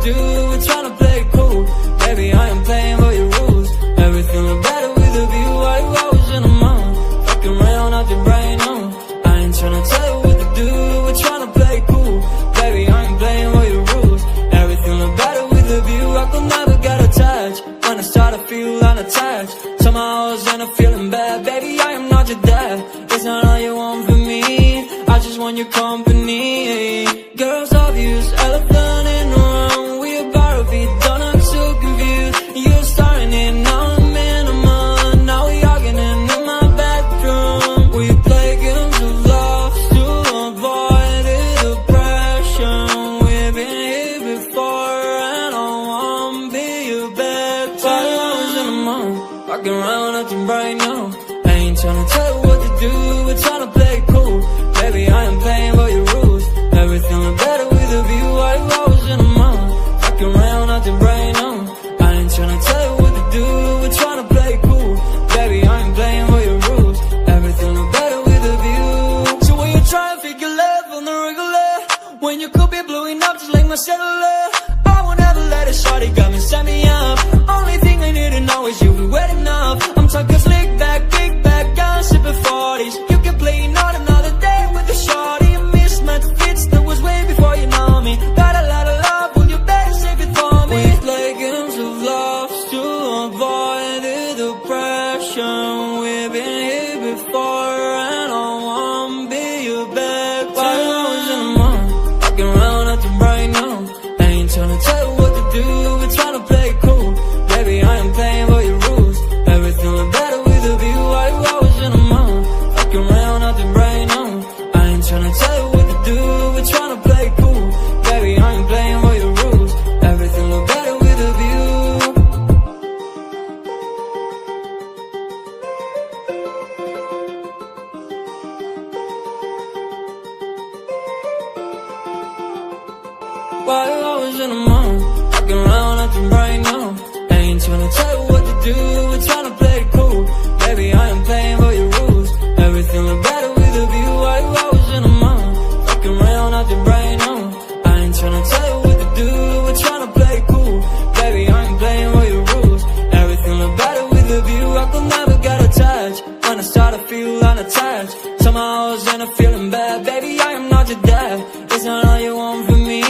do, we're tryna play it cool. Baby, I am playing by your rules. Everything look better with a view. Why you always in a mood? Fucking around out your brain, no. I ain't tryna tell you what to do, we're tryna play it cool. Baby, I ain't playing by your rules. Everything look better with a view. I could never get attached. When I start to feel unattached, somehow I was in a feeling bad. Baby, I am not your dad. It's not all you want from me, I just want your company. Girls obvious, elephant in the room. We about to be done, I'm so confused. You're starting it, now I'm in a mood. Now we arguing in my bedroom. We play games of love to avoid the depression. We've been here before and I won't be your bed. While I was in the mood, walking around acting bright now. I ain't tryna tell you what to do, we're tryna play it cool. Baby, I am playing by your rules. Everything look better with a view. Why you always in a mood? Fucking around acting bright now. I ain't tryna tell you what to do, we're tryna play it cool. Baby, I ain't playing by your rules. Everything look better with a view. So when you try and figure love on the regular, when you could be blowing up just like my cellular, I won't ever let it shorty got me, set me up. Only thing I need to know is you be wet enough. I'm talking slick back, kick back, gun sipping 40s. You can play not another day with the shorty. A mismatch fits that was way before you know me. Got a lot of love, will you better save it for me? We play games of love to avoid the depression. We've been here before and I won't be your bed. While I was in the mood, walking around acting bright now. I ain't tryna tell you what to do, we're tryna play it cool. Baby, I am playing by your rules. Everything look better with a view. Why you always in a mood? Fucking around acting bright now. I ain't tryna tell you what to do, we're tryna play it cool. Baby, I ain't playing by your rules. Everything look better with a view. Why you always in a mood? Walking around acting bright now. I ain't tryna tell you what to do, we're tryna play it cool. Baby, I am playing by your rules. Everything look better with a view. Why you always in a mood? Walking around acting bright now. I ain't tryna tell you what to do, we're tryna play it cool. Baby, I ain't playing by your rules. Everything look better with a view. I could never get attached. When I start to feel unattached, somehow I was in a feeling bad. Baby, I am not your dad. It's not all you want from me,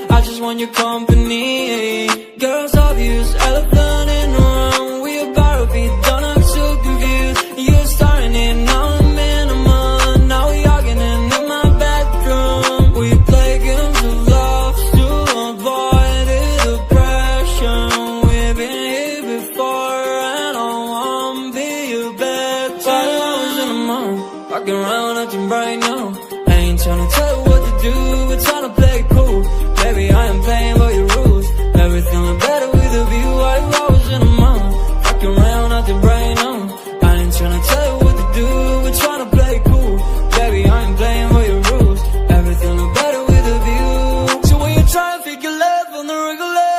I just want your company. Girls obvious, elephant in the room. We about to be done, I'm so confused. You're starting it, now I'm in a mood. Now we arguing in my bedroom. We play games of love to avoid the depression. We've been here before and I won't be your bed. While I was in a mood, walking around acting bright now. I ain't tryna tell you what to do, we're tryna play it cool. Baby, I am playing by your rules. Everything look better with a view. Why you always in a mood? Fucking around acting bright now. I ain't tryna tell you what to do, we're tryna play it cool. Baby, I ain't playing by your rules. Everything look better with a view. So when you try and figure love on the regular,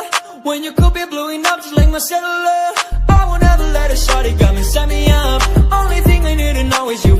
when you could be blowing up just like my cellular, I won't ever let it shorty got me, set me up. Only thing I need to know is you